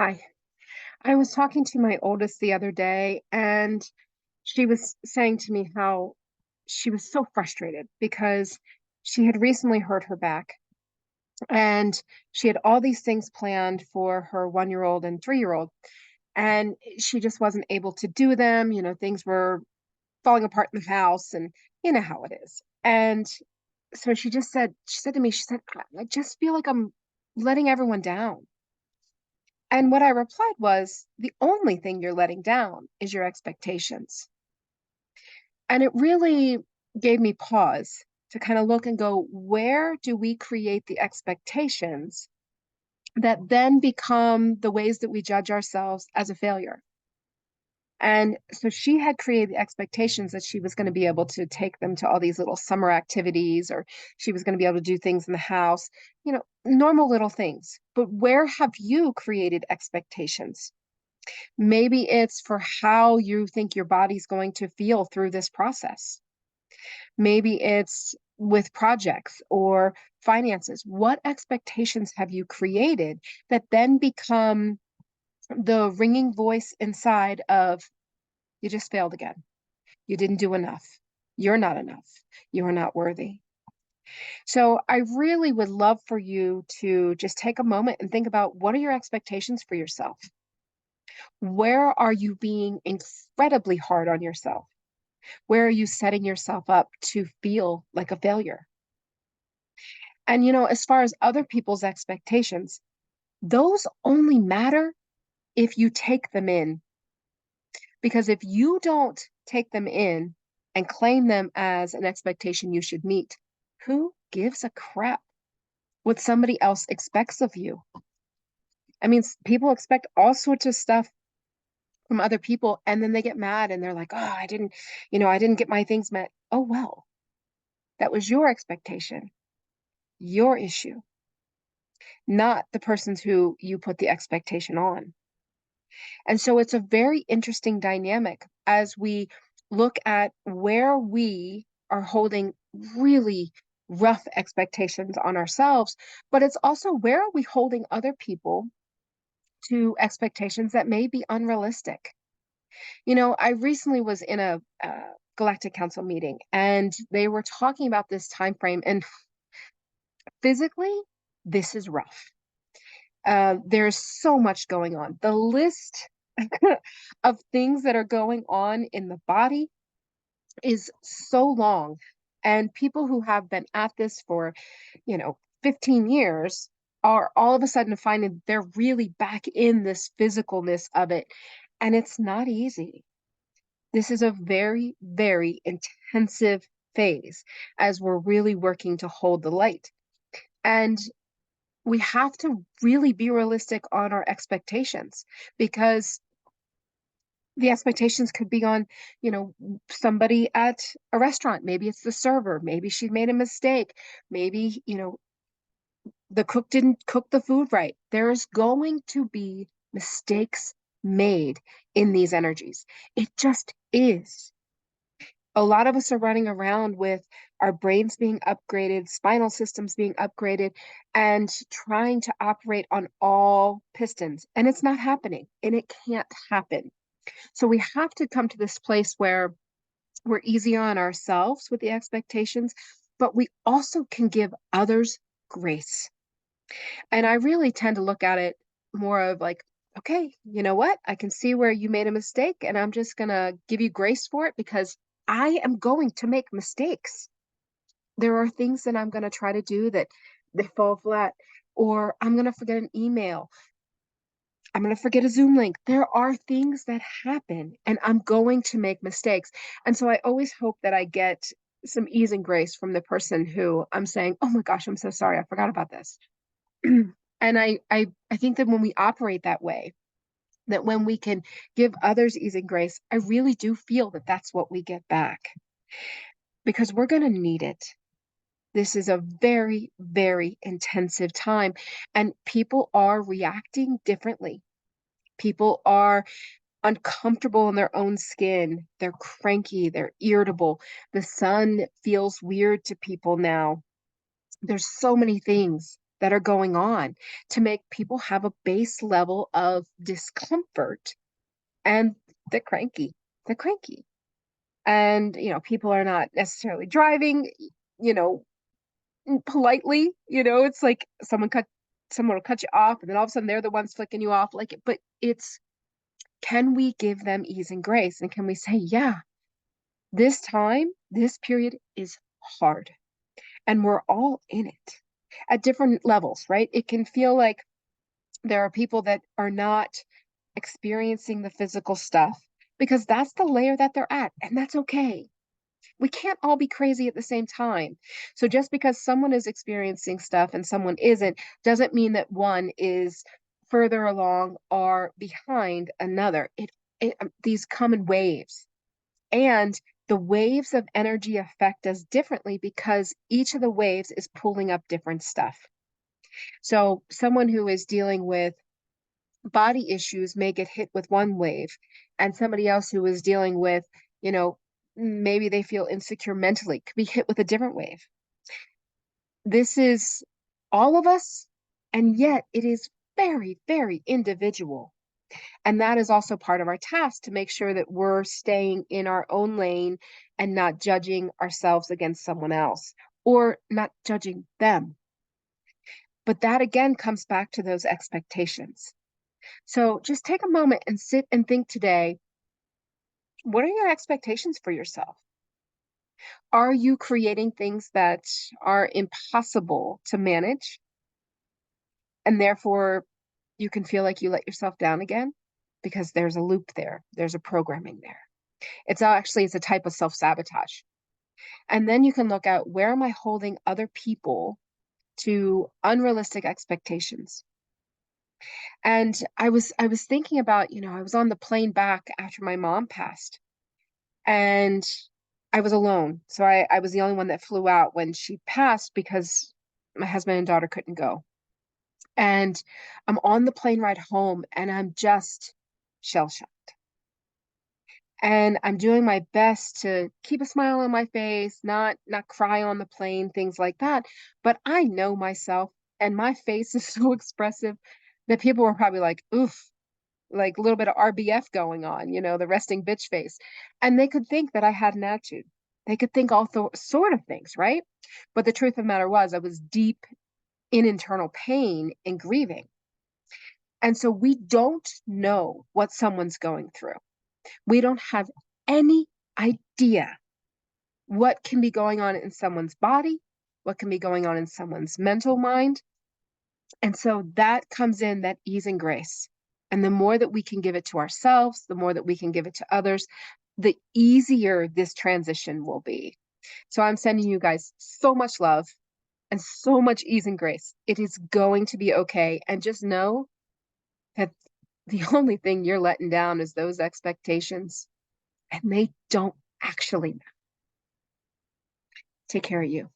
Hi. I was talking to my oldest the other day, and she was saying to me how she was so frustrated because she had recently hurt her back and she had all these things planned for her 1 year old and 3 year old, and she just wasn't able to do them. Things were falling apart in the house, and you know how it is. And so she said to me, she said, I just feel like I'm letting everyone down. And what I replied was, the only thing you're letting down is your expectations. And it really gave me pause to kind of look and go, where do we create the expectations that then become the ways that we judge ourselves as a failure? And so she had created the expectations that she was going to be able to take them to all these little summer activities, or she was going to be able to do things in the house, normal little things. But where have you created expectations? Maybe it's for how you think your body's going to feel through this process. Maybe it's with projects or finances. What expectations have you created that then become the ringing voice inside of, you just failed again? You didn't do enough. You're not enough. You're not worthy. So I really would love for you to just take a moment and think about, what are your expectations for yourself? Where are you being incredibly hard on yourself? Where are you setting yourself up to feel like a failure? And, as far as other people's expectations, those only matter if you take them in. Because if you don't take them in and claim them as an expectation you should meet, who gives a crap what somebody else expects of you? I mean, people expect all sorts of stuff from other people, and then they get mad and they're like, oh, I didn't get my things met. Oh, well, that was your expectation, your issue, not the person's who you put the expectation on. And so it's a very interesting dynamic as we look at where we are holding really rough expectations on ourselves, but it's also, where are we holding other people to expectations that may be unrealistic? I recently was in a Galactic Council meeting, and they were talking about this time frame, and physically, this is rough. There's so much going on. The list of things that are going on in the body is so long. And people who have been at this for, 15 years are all of a sudden finding they're really back in this physicalness of it. And it's not easy. This is a very, very intensive phase as we're really working to hold the light. And we have to really be realistic on our expectations, because the expectations could be on, somebody at a restaurant. Maybe it's the server. Maybe she made a mistake. Maybe, the cook didn't cook the food right. There's going to be mistakes made in these energies. It just is. A lot of us are running around with our brains being upgraded, spinal systems being upgraded, and trying to operate on all pistons. And it's not happening, and it can't happen. So we have to come to this place where we're easier on ourselves with the expectations, but we also can give others grace. And I really tend to look at it more of like, okay, you know what? I can see where you made a mistake, and I'm just going to give you grace for it, because I am going to make mistakes. There are things that I'm going to try to do that they fall flat, or I'm going to forget an email. I'm going to forget a Zoom link. There are things that happen, and I'm going to make mistakes. And so I always hope that I get some ease and grace from the person who I'm saying, oh my gosh, I'm so sorry. I forgot about this. And I think that when we operate that way, that when we can give others ease and grace, I really do feel that that's what we get back, because we're going to need it. This is a very, very intensive time, and people are reacting differently. People are uncomfortable in their own skin. They're cranky, they're irritable. The sun feels weird to people now. There's so many things. that are going on to make people have a base level of discomfort, and they're cranky. They're cranky. And, people are not necessarily driving, you know, politely, it's like someone will cut you off and then all of a sudden they're the ones flicking you off. Like, but it's, can we give them ease and grace? And can we say, yeah, this period is hard and we're all in it at different levels, right? It can feel like there are people that are not experiencing the physical stuff because that's the layer that they're at, and that's okay. We can't all be crazy at the same time. So just because someone is experiencing stuff and someone isn't, doesn't mean that one is further along or behind another. These come in waves, and the waves of energy affect us differently because each of the waves is pulling up different stuff. So someone who is dealing with body issues may get hit with one wave, and somebody else who is dealing with, you know, maybe they feel insecure mentally, could be hit with a different wave. This is all of us, and yet it is very, very individual. And that is also part of our task, to make sure that we're staying in our own lane and not judging ourselves against someone else or not judging them. But that again comes back to those expectations. So just take a moment and sit and think today, what are your expectations for yourself? Are you creating things that are impossible to manage, and therefore you can feel like you let yourself down again? Because there's a loop there, there's a programming there. It's a type of self-sabotage. And then you can look at, where am I holding other people to unrealistic expectations? And I was thinking about, I was on the plane back after my mom passed, and I was alone. So I was the only one that flew out when she passed because my husband and daughter couldn't go. And I'm on the plane ride home and I'm just shell shocked. And I'm doing my best to keep a smile on my face, not cry on the plane, things like that. But I know myself, and my face is so expressive that people were probably like, oof, like a little bit of RBF going on, the resting bitch face. And they could think that I had an attitude. They could think sort of things, right? But the truth of the matter was, I was deep in internal pain and grieving. And so we don't know what someone's going through. We don't have any idea what can be going on in someone's body, what can be going on in someone's mental mind. And so that comes in, that ease and grace. And the more that we can give it to ourselves, the more that we can give it to others, the easier this transition will be. So I'm sending you guys so much love and so much ease and grace. It is going to be okay. And just know that the only thing you're letting down is those expectations, and they don't actually matter. Take care of you.